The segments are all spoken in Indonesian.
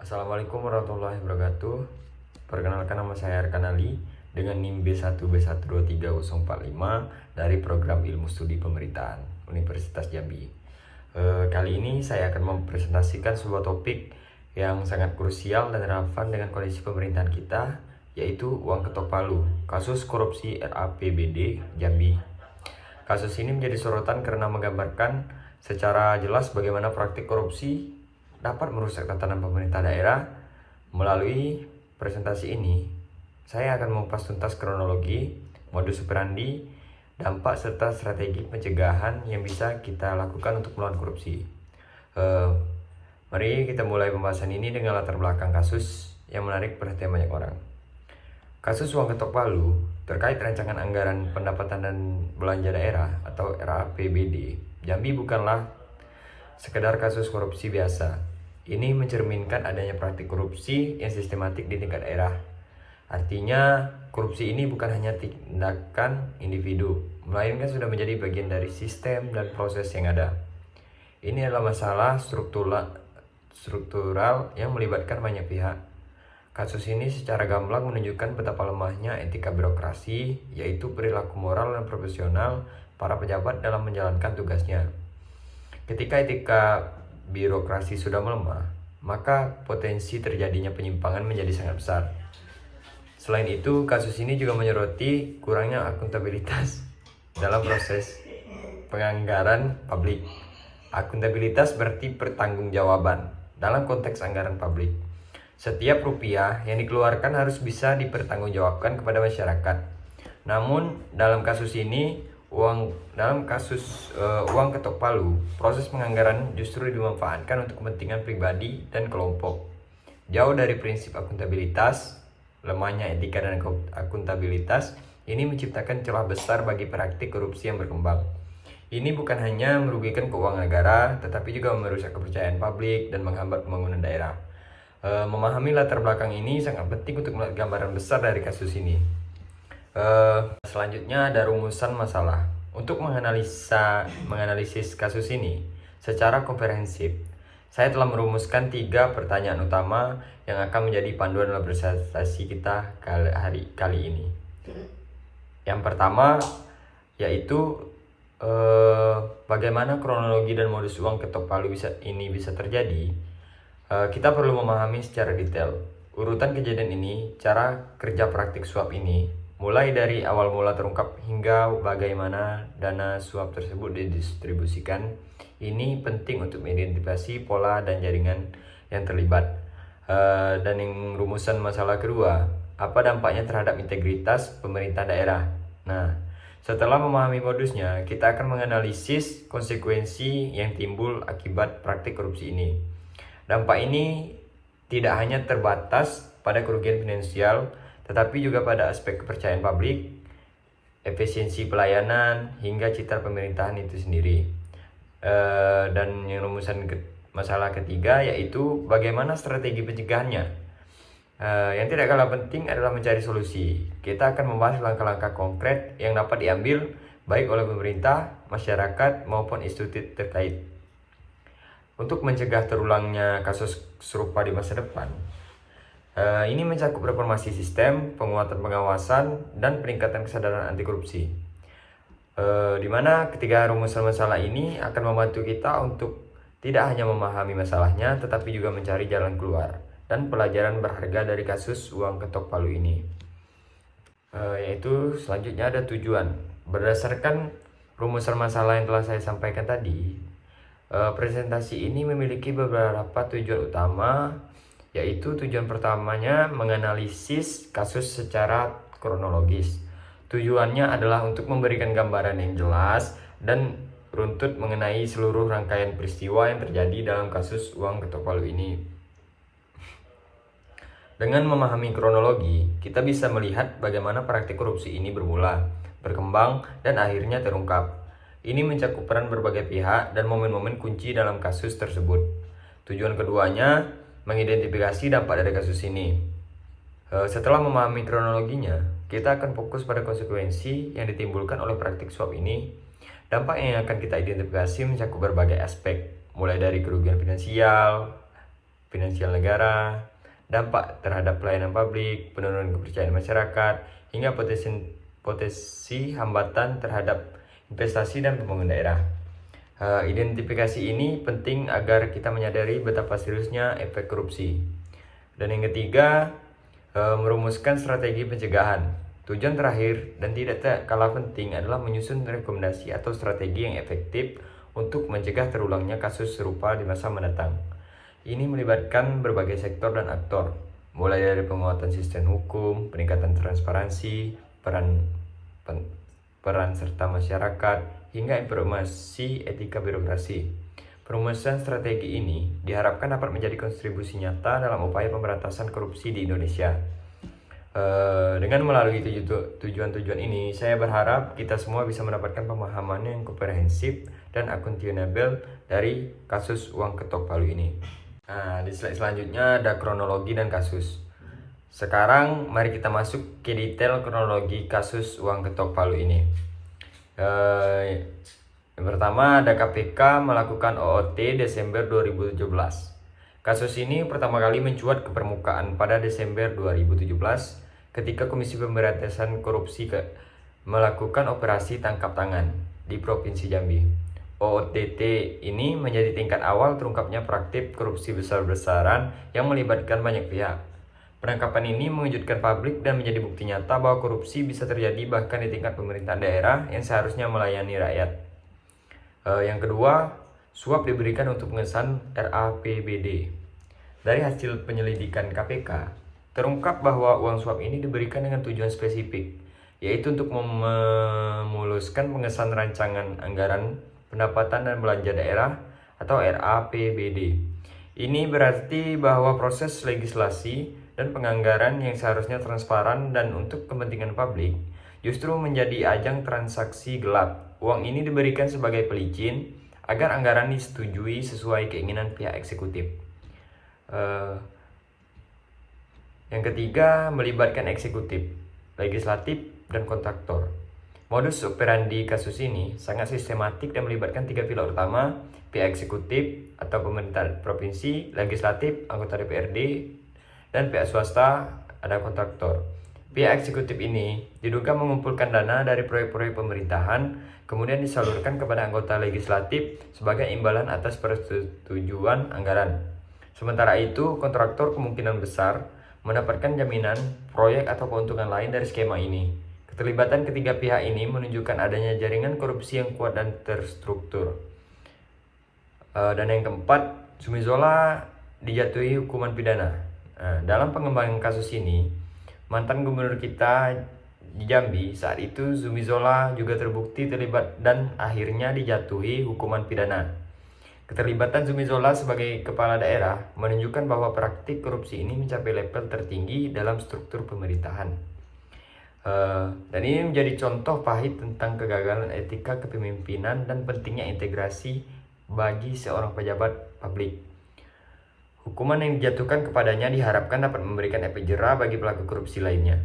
Assalamualaikum warahmatullahi wabarakatuh. Perkenalkan, nama saya Arkan Ali dengan NIM B1B12345 dari Program Ilmu Studi Pemerintahan Universitas Jambi. Kali ini saya akan mempresentasikan sebuah topik yang sangat krusial dan relevan dengan kondisi pemerintahan kita, yaitu uang ketok palu, kasus korupsi RAPBD Jambi. Kasus ini menjadi sorotan karena menggambarkan secara jelas bagaimana praktik korupsi dapat merusak tatanan pemerintah daerah. Melalui presentasi ini, saya akan mengupas tuntas kronologi, modus operandi, dampak serta strategi pencegahan yang bisa kita lakukan untuk melawan korupsi. Mari kita mulai pembahasan ini dengan latar belakang kasus yang menarik perhatian banyak orang. Kasus uang ketok palu terkait rancangan anggaran pendapatan dan belanja daerah atau RAPBD Jambi bukanlah sekedar kasus korupsi biasa. Ini mencerminkan adanya praktik korupsi yang sistematik di tingkat daerah. Artinya, korupsi ini bukan hanya tindakan individu, melainkan sudah menjadi bagian dari sistem dan proses yang ada. Ini adalah masalah struktural yang melibatkan banyak pihak. Kasus ini secara gamblang menunjukkan betapa lemahnya etika birokrasi, yaitu perilaku moral dan profesional para pejabat dalam menjalankan tugasnya. Ketika etika birokrasi sudah melemah, maka potensi terjadinya penyimpangan menjadi sangat besar. Selain itu, kasus ini juga menyoroti kurangnya akuntabilitas dalam proses penganggaran publik. Akuntabilitas berarti pertanggungjawaban dalam konteks anggaran publik. Setiap rupiah yang dikeluarkan harus bisa dipertanggungjawabkan kepada masyarakat. Namun, dalam kasus ini, uang ketok palu, proses penganggaran justru dimanfaatkan untuk kepentingan pribadi dan kelompok. Jauh dari prinsip akuntabilitas, lemahnya etika dan akuntabilitas ini menciptakan celah besar bagi praktik korupsi yang berkembang. Ini bukan hanya merugikan keuangan negara, tetapi juga merusak kepercayaan publik dan menghambat pembangunan daerah. Memahami latar belakang ini sangat penting untuk melihat gambaran besar dari kasus ini. Selanjutnya ada rumusan masalah. Untuk menganalisis kasus ini secara komprehensif, saya telah merumuskan 3 pertanyaan utama yang akan menjadi panduan dalam presentasi kita kali ini. Yang pertama yaitu bagaimana kronologi dan modus uang ketok palu ini bisa terjadi. Kita perlu memahami secara detail urutan kejadian ini, cara kerja praktik suap ini, mulai dari awal mula terungkap hingga bagaimana dana suap tersebut didistribusikan. Ini penting untuk mengidentifikasi pola dan jaringan yang terlibat. Dan yang rumusan masalah kedua, apa dampaknya terhadap integritas pemerintah daerah. Nah, setelah memahami modusnya, kita akan menganalisis konsekuensi yang timbul akibat praktik korupsi ini. Dampak ini tidak hanya terbatas pada kerugian finansial, tetapi juga pada aspek kepercayaan publik, efisiensi pelayanan, hingga citra pemerintahan itu sendiri. Dan yang rumusan masalah ketiga yaitu bagaimana strategi pencegahannya. Yang tidak kalah penting adalah mencari solusi. Kita akan membahas langkah-langkah konkret yang dapat diambil baik oleh pemerintah, masyarakat, maupun institusi terkait untuk mencegah terulangnya kasus serupa di masa depan. Ini mencakup reformasi sistem, penguatan pengawasan, dan peningkatan kesadaran anti korupsi. Di mana ketiga rumusan masalah ini akan membantu kita untuk tidak hanya memahami masalahnya, tetapi juga mencari jalan keluar dan pelajaran berharga dari kasus uang ketok palu ini. Yaitu selanjutnya ada tujuan. Berdasarkan rumusan masalah yang telah saya sampaikan tadi, presentasi ini memiliki beberapa tujuan utama, yaitu tujuan pertamanya menganalisis kasus secara kronologis. Tujuannya adalah untuk memberikan gambaran yang jelas dan runtut mengenai seluruh rangkaian peristiwa yang terjadi dalam kasus uang ketok palu ini. Dengan memahami kronologi, kita bisa melihat bagaimana praktik korupsi ini bermula, berkembang, dan akhirnya terungkap. Ini mencakup peran berbagai pihak dan momen-momen kunci dalam kasus tersebut. Tujuan keduanya mengidentifikasi dampak dari kasus ini. Setelah memahami kronologinya, kita akan fokus pada konsekuensi yang ditimbulkan oleh praktik suap ini. Dampak yang akan kita identifikasi mencakup berbagai aspek, mulai dari kerugian finansial, finansial negara, dampak terhadap pelayanan publik, penurunan kepercayaan masyarakat, hingga potensi hambatan terhadap investasi dan pembangunan daerah. Identifikasi ini penting agar kita menyadari betapa seriusnya efek korupsi. Dan yang ketiga, merumuskan strategi pencegahan. Tujuan terakhir dan tidak kalah penting adalah menyusun rekomendasi atau strategi yang efektif untuk mencegah terulangnya kasus serupa di masa mendatang. Ini melibatkan berbagai sektor dan aktor, mulai dari penguatan sistem hukum, peningkatan transparansi, peran serta masyarakat, hingga informasi etika birokrasi. Perumusan strategi ini diharapkan dapat menjadi kontribusi nyata dalam upaya pemberantasan korupsi di Indonesia. Dengan melalui tujuan-tujuan ini, saya berharap kita semua bisa mendapatkan pemahaman yang komprehensif dan akuntabel dari kasus uang ketok palu ini. Nah, di slide selanjutnya ada kronologi dan kasus. Sekarang mari kita masuk ke detail kronologi kasus uang ketok palu ini. Yang pertama ada KPK melakukan OOT Desember 2017. Kasus ini pertama kali mencuat ke permukaan pada Desember 2017 ketika Komisi Pemberantasan Korupsi melakukan operasi tangkap tangan di Provinsi Jambi. OOTT ini menjadi tingkat awal terungkapnya praktik korupsi besar-besaran yang melibatkan banyak pihak. Penangkapan ini mengejutkan publik dan menjadi bukti nyata bahwa korupsi bisa terjadi bahkan di tingkat pemerintahan daerah yang seharusnya melayani rakyat. Yang kedua, suap diberikan untuk pengesahan RAPBD. Dari hasil penyelidikan KPK, terungkap bahwa uang suap ini diberikan dengan tujuan spesifik, yaitu untuk memuluskan pengesahan rancangan anggaran pendapatan dan belanja daerah atau RAPBD. Ini berarti bahwa proses legislasi dan penganggaran yang seharusnya transparan dan untuk kepentingan publik justru menjadi ajang transaksi gelap. Uang ini diberikan sebagai pelicin agar anggaran disetujui sesuai keinginan pihak eksekutif. Yang ketiga, melibatkan eksekutif, legislatif, dan kontraktor. Modus operandi kasus ini sangat sistematik dan melibatkan tiga pilar utama: pihak eksekutif atau pemerintah provinsi, legislatif, anggota DPRD, dan pihak swasta, ada kontraktor. Pihak eksekutif ini diduga mengumpulkan dana dari proyek-proyek pemerintahan, kemudian disalurkan kepada anggota legislatif sebagai imbalan atas persetujuan anggaran. Sementara itu, kontraktor kemungkinan besar mendapatkan jaminan proyek atau keuntungan lain dari skema ini. Keterlibatan ketiga pihak ini menunjukkan adanya jaringan korupsi yang kuat dan terstruktur. Dan yang keempat, Zumi Zola dijatuhi hukuman pidana. Dalam pengembangan kasus ini, mantan gubernur kita di Jambi saat itu, Zumi Zola, juga terbukti terlibat dan akhirnya dijatuhi hukuman pidana. Keterlibatan Zumi Zola sebagai kepala daerah menunjukkan bahwa praktik korupsi ini mencapai level tertinggi dalam struktur pemerintahan. Dan ini menjadi contoh pahit tentang kegagalan etika kepemimpinan dan pentingnya integrasi bagi seorang pejabat publik. Hukuman yang dijatuhkan kepadanya diharapkan dapat memberikan efek jera bagi pelaku korupsi lainnya.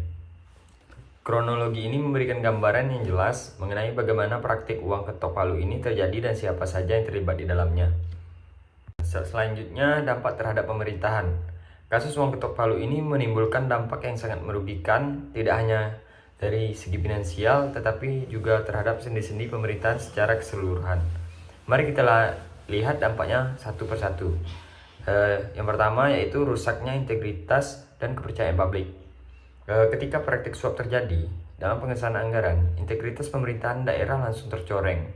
Kronologi ini memberikan gambaran yang jelas mengenai bagaimana praktik uang ketok palu ini terjadi dan siapa saja yang terlibat di dalamnya. Selanjutnya, dampak terhadap pemerintahan. Kasus uang ketok palu ini menimbulkan dampak yang sangat merugikan, tidak hanya dari segi finansial, tetapi juga terhadap sendi-sendi pemerintahan secara keseluruhan. Mari kita lihat dampaknya satu persatu. Yang pertama yaitu rusaknya integritas dan kepercayaan publik. Ketika praktik suap terjadi dalam pengesahan anggaran, integritas pemerintahan daerah langsung tercoreng.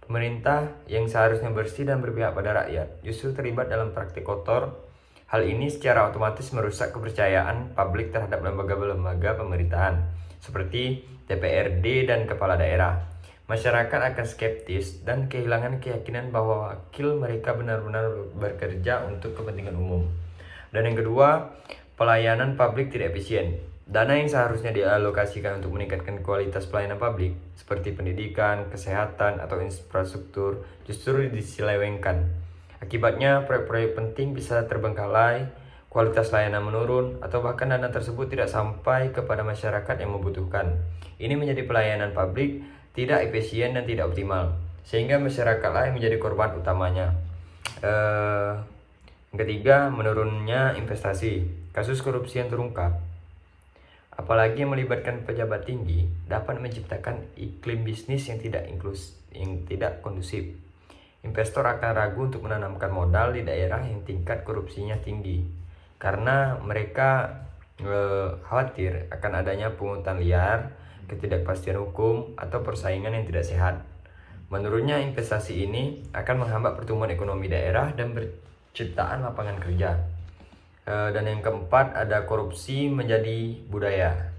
Pemerintah yang seharusnya bersih dan berpihak pada rakyat justru terlibat dalam praktik kotor. Hal ini secara otomatis merusak kepercayaan publik terhadap lembaga-lembaga pemerintahan seperti DPRD dan kepala daerah. Masyarakat akan skeptis dan kehilangan keyakinan bahwa wakil mereka benar-benar bekerja untuk kepentingan umum. Dan yang kedua, pelayanan publik tidak efisien. Dana yang seharusnya dialokasikan untuk meningkatkan kualitas pelayanan publik seperti pendidikan, kesehatan, atau infrastruktur justru diselewengkan. Akibatnya, proyek-proyek penting bisa terbengkalai, kualitas layanan menurun, atau bahkan dana tersebut tidak sampai kepada masyarakat yang membutuhkan. Ini menjadi pelayanan publik tidak efisien dan tidak optimal, sehingga masyarakatlah yang menjadi korban utamanya. Yang ketiga, menurunnya investasi. Kasus korupsi yang terungkap, apalagi yang melibatkan pejabat tinggi, dapat menciptakan iklim bisnis yang tidak kondusif. Investor akan ragu untuk menanamkan modal di daerah yang tingkat korupsinya tinggi, karena mereka khawatir akan adanya pungutan liar, ketidakpastian hukum, atau persaingan yang tidak sehat. Menurutnya, investasi ini akan menghambat pertumbuhan ekonomi daerah dan penciptaan lapangan kerja. Dan yang keempat, ada korupsi menjadi budaya.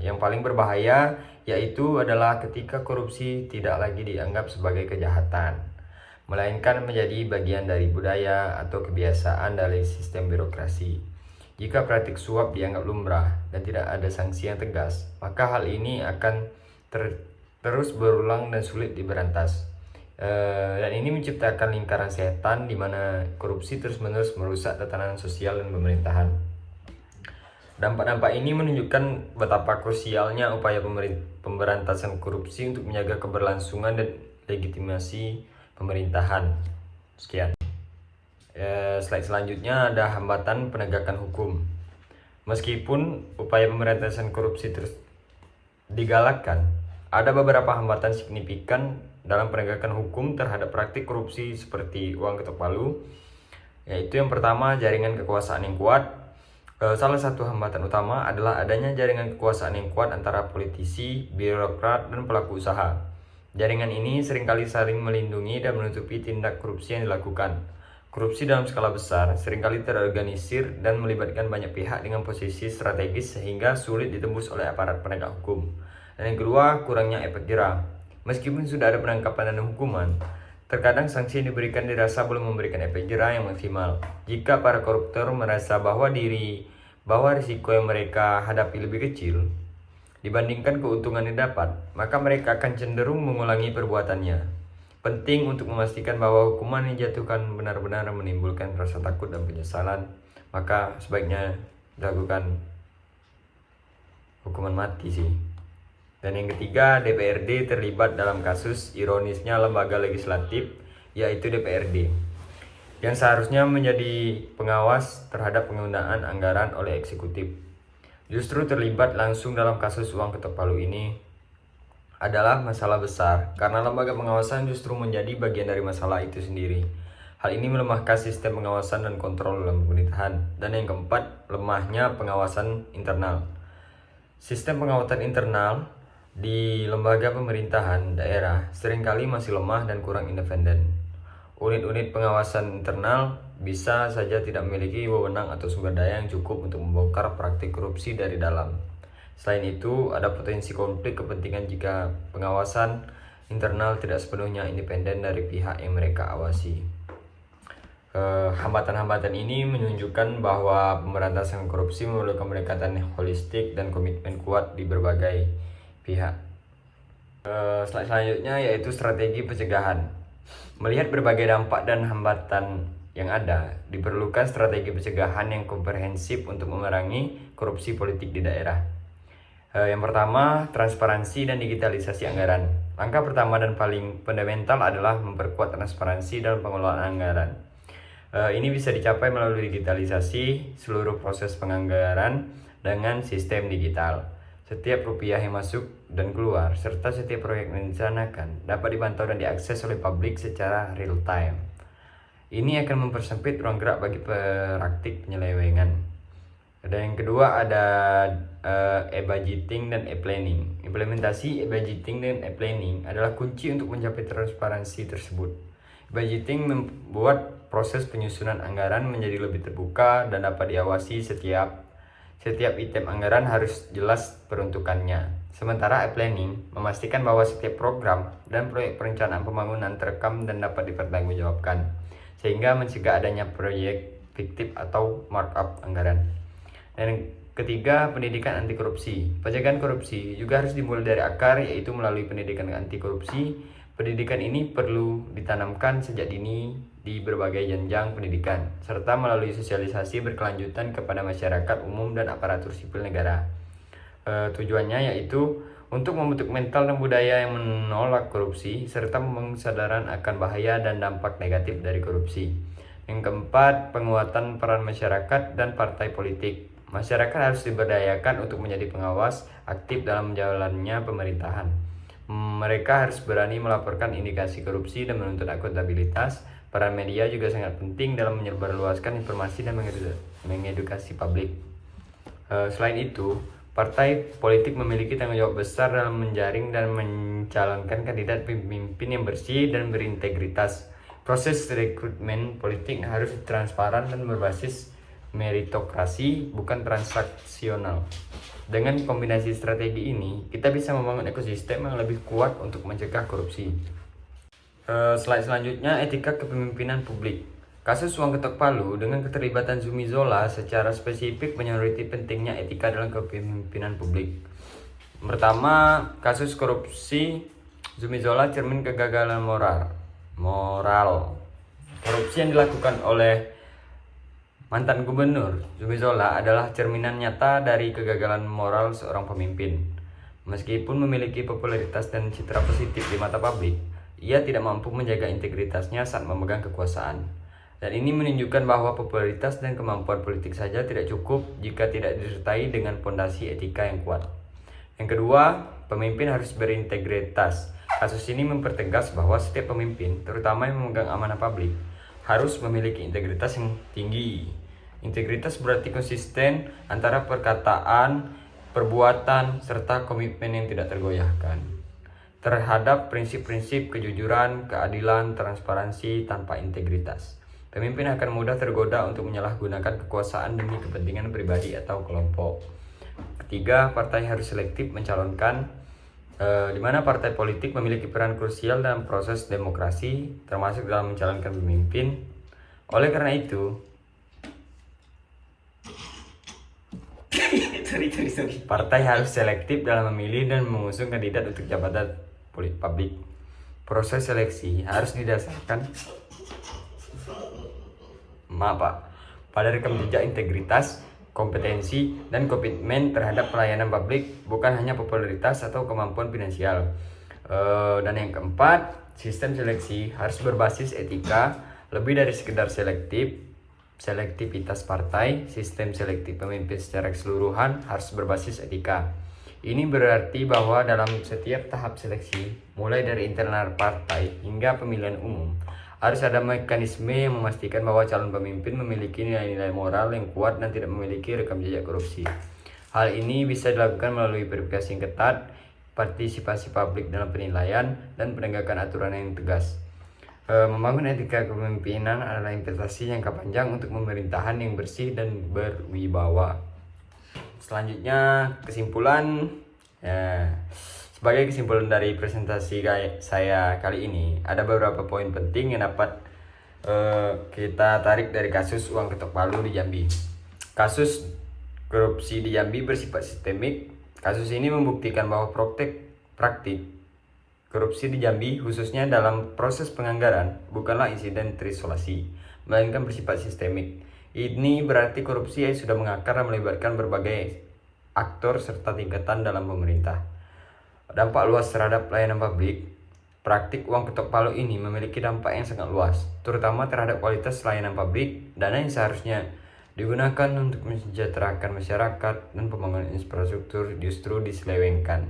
Yang paling berbahaya yaitu adalah ketika korupsi tidak lagi dianggap sebagai kejahatan, melainkan menjadi bagian dari budaya atau kebiasaan dari sistem birokrasi. Jika praktik suap dianggap lumrah dan tidak ada sanksi yang tegas, maka hal ini akan terus berulang dan sulit diberantas. Dan ini menciptakan lingkaran setan di mana korupsi terus-menerus merusak tatanan sosial dan pemerintahan. Dampak-dampak ini menunjukkan betapa krusialnya upaya pemberantasan korupsi untuk menjaga keberlangsungan dan legitimasi pemerintahan. Sekian. Slide selanjutnya ada hambatan penegakan hukum. Meskipun upaya pemberantasan korupsi terus digalakkan, ada beberapa hambatan signifikan dalam penegakan hukum terhadap praktik korupsi seperti uang ketok palu, yaitu yang pertama, jaringan kekuasaan yang kuat. Salah satu hambatan utama adalah adanya jaringan kekuasaan yang kuat antara politisi, birokrat, dan pelaku usaha. Jaringan ini seringkali saling melindungi dan menutupi tindak korupsi yang dilakukan. Korupsi dalam skala besar seringkali terorganisir dan melibatkan banyak pihak dengan posisi strategis sehingga sulit ditembus oleh aparat penegak hukum. Dan yang kedua, kurangnya efek jerah. Meskipun sudah ada penangkapan dan hukuman, terkadang sanksi yang diberikan dirasa belum memberikan efek jerah yang maksimal. Jika para koruptor merasa bahwa risiko yang mereka hadapi lebih kecil dibandingkan keuntungan yang didapat, maka mereka akan cenderung mengulangi perbuatannya. Penting untuk memastikan bahwa hukuman yang dijatuhkan benar-benar menimbulkan rasa takut dan penyesalan, maka sebaiknya dilakukan hukuman mati sih. Dan yang ketiga, DPRD terlibat dalam kasus ironisnya lembaga legislatif, yaitu DPRD, yang seharusnya menjadi pengawas terhadap penggunaan anggaran oleh eksekutif, justru terlibat langsung dalam kasus uang ketok palu. Ini adalah masalah besar karena lembaga pengawasan justru menjadi bagian dari masalah itu sendiri. Hal ini melemahkan sistem pengawasan dan kontrol dalam pemerintahan. Dan yang keempat, lemahnya pengawasan internal. Sistem pengawasan internal di lembaga pemerintahan daerah seringkali masih lemah dan kurang independen. Unit-unit pengawasan internal bisa saja tidak memiliki wewenang atau sumber daya yang cukup untuk membongkar praktik korupsi dari dalam. Selain itu, ada potensi konflik kepentingan jika pengawasan internal tidak sepenuhnya independen dari pihak yang mereka awasi. Hambatan-hambatan ini menunjukkan bahwa pemberantasan korupsi memerlukan pendekatan holistik dan komitmen kuat di berbagai pihak. Slide selanjutnya yaitu strategi pencegahan. Melihat berbagai dampak dan hambatan yang ada, diperlukan strategi pencegahan yang komprehensif untuk memerangi korupsi politik di daerah. Yang pertama, transparansi dan digitalisasi anggaran. Langkah pertama dan paling fundamental adalah memperkuat transparansi dalam pengelolaan anggaran. Ini bisa dicapai melalui digitalisasi seluruh proses penganggaran dengan sistem digital. Setiap rupiah yang masuk dan keluar, serta setiap proyek yang direncanakan dapat dipantau dan diakses oleh publik secara real time. Ini akan mempersempit ruang gerak bagi praktik penyelewengan. Dan yang kedua ada e-budgeting dan e-planning. Implementasi e-budgeting dan e-planning adalah kunci untuk mencapai transparansi tersebut. E-budgeting membuat proses penyusunan anggaran menjadi lebih terbuka dan dapat diawasi. Setiap item anggaran harus jelas peruntukannya. Sementara e-planning memastikan bahwa setiap program dan proyek perencanaan pembangunan terekam dan dapat dipertanggungjawabkan, sehingga mencegah adanya proyek fiktif atau markup anggaran. Dan ketiga, pendidikan anti korupsi. Pencegahan korupsi juga harus dimulai dari akar, yaitu melalui pendidikan anti korupsi. Pendidikan ini perlu ditanamkan sejak dini di berbagai jenjang pendidikan, serta melalui sosialisasi berkelanjutan kepada masyarakat umum dan aparatur sipil negara. Tujuannya yaitu untuk membentuk mental dan budaya yang menolak korupsi, serta membangun kesadaran akan bahaya dan dampak negatif dari korupsi. Yang keempat, penguatan peran masyarakat dan partai politik. Masyarakat harus diberdayakan untuk menjadi pengawas aktif dalam menjalannya pemerintahan. Mereka harus berani melaporkan indikasi korupsi dan menuntut akuntabilitas. Peran media juga sangat penting dalam menyebarluaskan informasi dan mengedukasi publik. Selain itu, partai politik memiliki tanggung jawab besar dalam menjaring dan mencalonkan kandidat pemimpin yang bersih dan berintegritas. Proses rekrutmen politik harus transparan dan berbasis meritokrasi, bukan transaksional. Dengan kombinasi strategi ini, kita bisa membangun ekosistem yang lebih kuat untuk mencegah korupsi. Slide selanjutnya, etika kepemimpinan publik. Kasus uang ketok palu dengan keterlibatan Zumi Zola secara spesifik menyoroti pentingnya etika dalam kepemimpinan publik. Pertama, kasus korupsi Zumi Zola cermin kegagalan moral. Korupsi yang dilakukan oleh mantan gubernur Zumi Zola adalah cerminan nyata dari kegagalan moral seorang pemimpin. Meskipun memiliki popularitas dan citra positif di mata publik, ia tidak mampu menjaga integritasnya saat memegang kekuasaan. Dan ini menunjukkan bahwa popularitas dan kemampuan politik saja tidak cukup jika tidak disertai dengan fondasi etika yang kuat. Yang kedua, pemimpin harus berintegritas. Kasus ini mempertegas bahwa setiap pemimpin, terutama yang memegang amanah publik, harus memiliki integritas yang tinggi. Integritas berarti konsisten antara perkataan, perbuatan, serta komitmen yang tidak tergoyahkan terhadap prinsip-prinsip kejujuran, keadilan, transparansi. Tanpa integritas, pemimpin akan mudah tergoda untuk menyalahgunakan kekuasaan demi kepentingan pribadi atau kelompok. Ketiga, partai harus selektif mencalonkan, di mana partai politik memiliki peran krusial dalam proses demokrasi, termasuk dalam mencalonkan pemimpin. Oleh karena itu, partai harus selektif dalam memilih dan mengusung kandidat untuk jabatan publik. Proses seleksi harus didasarkan pada rekam jejak integritas, kompetensi, dan komitmen terhadap pelayanan publik, bukan hanya popularitas atau kemampuan finansial. Dan yang keempat, sistem seleksi harus berbasis etika, lebih dari sekedar selektivitas partai. Sistem selektif pemimpin secara keseluruhan harus berbasis etika. Ini berarti bahwa dalam setiap tahap seleksi, mulai dari internal partai hingga pemilihan umum, harus ada mekanisme yang memastikan bahwa calon pemimpin memiliki nilai-nilai moral yang kuat dan tidak memiliki rekam jejak korupsi. Hal ini bisa dilakukan melalui verifikasi yang ketat, partisipasi publik dalam penilaian, dan penegakan aturan yang tegas. Membangun etika kepemimpinan adalah investasi jangka panjang untuk pemerintahan yang bersih dan berwibawa. Selanjutnya, kesimpulan. Sebagai kesimpulan dari presentasi saya kali ini, ada beberapa poin penting yang dapat kita tarik dari kasus uang ketok palu di Jambi. Kasus korupsi di Jambi bersifat sistemik. Kasus ini membuktikan bahwa praktik korupsi di Jambi, khususnya dalam proses penganggaran, bukanlah insiden terisolasi, melainkan bersifat sistemik. Ini berarti korupsi sudah mengakar dan melibatkan berbagai aktor serta tingkatan dalam pemerintah. Dampak luas terhadap pelayanan publik. Praktik uang ketok palu ini memiliki dampak yang sangat luas, terutama terhadap kualitas layanan publik. Dana yang seharusnya digunakan untuk mensejahterakan masyarakat dan pembangunan infrastruktur justru diselewengkan,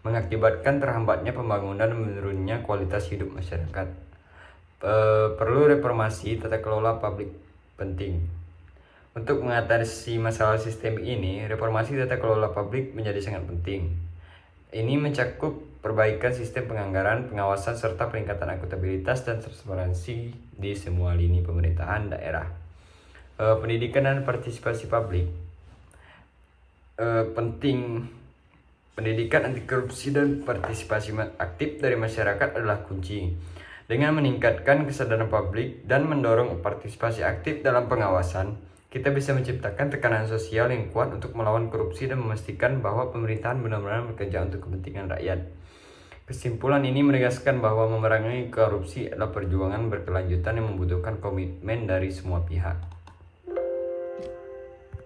mengakibatkan terhambatnya pembangunan dan menurunnya kualitas hidup masyarakat. Perlu reformasi tata kelola publik penting. Untuk mengatasi masalah sistem ini, reformasi tata kelola publik menjadi sangat penting. Ini mencakup perbaikan sistem penganggaran, pengawasan, serta peningkatan akuntabilitas dan transparansi di semua lini pemerintahan daerah. Pendidikan dan partisipasi publik penting. Pendidikan anti korupsi dan partisipasi aktif dari masyarakat adalah kunci. Dengan meningkatkan kesadaran publik dan mendorong partisipasi aktif dalam pengawasan, kita bisa menciptakan tekanan sosial yang kuat untuk melawan korupsi dan memastikan bahwa pemerintahan benar-benar bekerja untuk kepentingan rakyat. Kesimpulan ini menegaskan bahwa memerangi korupsi adalah perjuangan berkelanjutan yang membutuhkan komitmen dari semua pihak.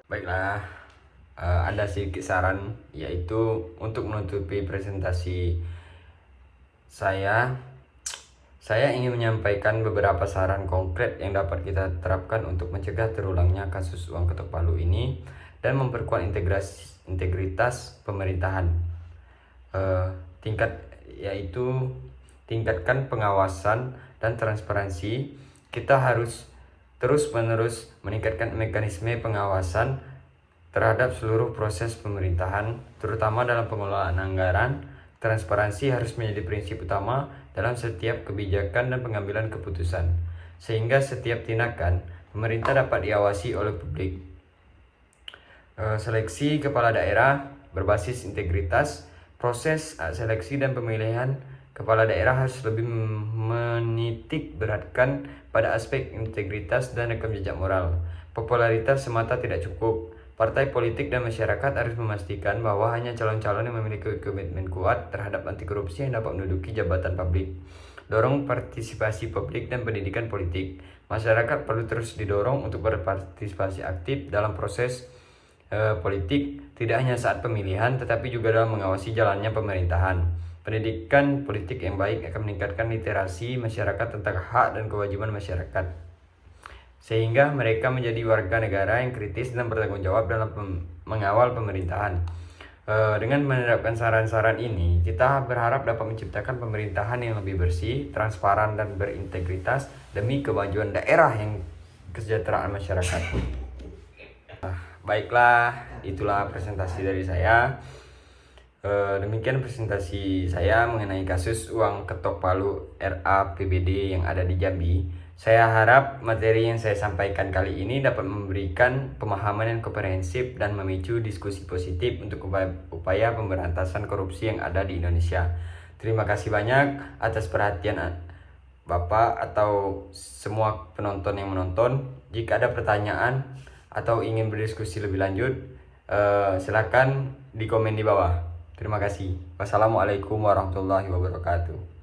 Baiklah, ada sedikit saran, yaitu untuk menutupi presentasi saya, Saya ingin menyampaikan beberapa saran konkret yang dapat kita terapkan untuk mencegah terulangnya kasus uang ketok palu ini dan memperkuat integritas pemerintahan. Yaitu tingkatkan pengawasan dan transparansi. Kita harus terus-menerus meningkatkan mekanisme pengawasan terhadap seluruh proses pemerintahan, terutama dalam pengelolaan anggaran. Transparansi harus menjadi prinsip utama dalam setiap kebijakan dan pengambilan keputusan, sehingga setiap tindakan pemerintah dapat diawasi oleh publik. Seleksi kepala daerah berbasis integritas. Proses seleksi dan pemilihan kepala daerah harus lebih menitik beratkan pada aspek integritas dan rekam jejak moral. Popularitas semata tidak cukup. Partai politik dan masyarakat harus memastikan bahwa hanya calon-calon yang memiliki komitmen kuat terhadap anti korupsi yang dapat menduduki jabatan publik. Dorong partisipasi publik dan pendidikan politik. Masyarakat perlu terus didorong untuk berpartisipasi aktif dalam proses politik, tidak hanya saat pemilihan, tetapi juga dalam mengawasi jalannya pemerintahan. Pendidikan politik yang baik akan meningkatkan literasi masyarakat tentang hak dan kewajiban masyarakat, sehingga mereka menjadi warga negara yang kritis dan bertanggung jawab dalam mengawal pemerintahan. Dengan menerapkan saran-saran ini, kita berharap dapat menciptakan pemerintahan yang lebih bersih, transparan, dan berintegritas demi kemajuan daerah yang kesejahteraan masyarakat. Baiklah, itulah presentasi dari saya. Demikian presentasi saya mengenai kasus uang ketok palu RAPBD yang ada di Jambi. Saya harap materi yang saya sampaikan kali ini dapat memberikan pemahaman yang komprehensif dan memicu diskusi positif untuk upaya pemberantasan korupsi yang ada di Indonesia. Terima kasih banyak atas perhatian Bapak atau semua penonton yang menonton. Jika ada pertanyaan atau ingin berdiskusi lebih lanjut, silakan di komen di bawah. Terima kasih. Wassalamualaikum warahmatullahi wabarakatuh.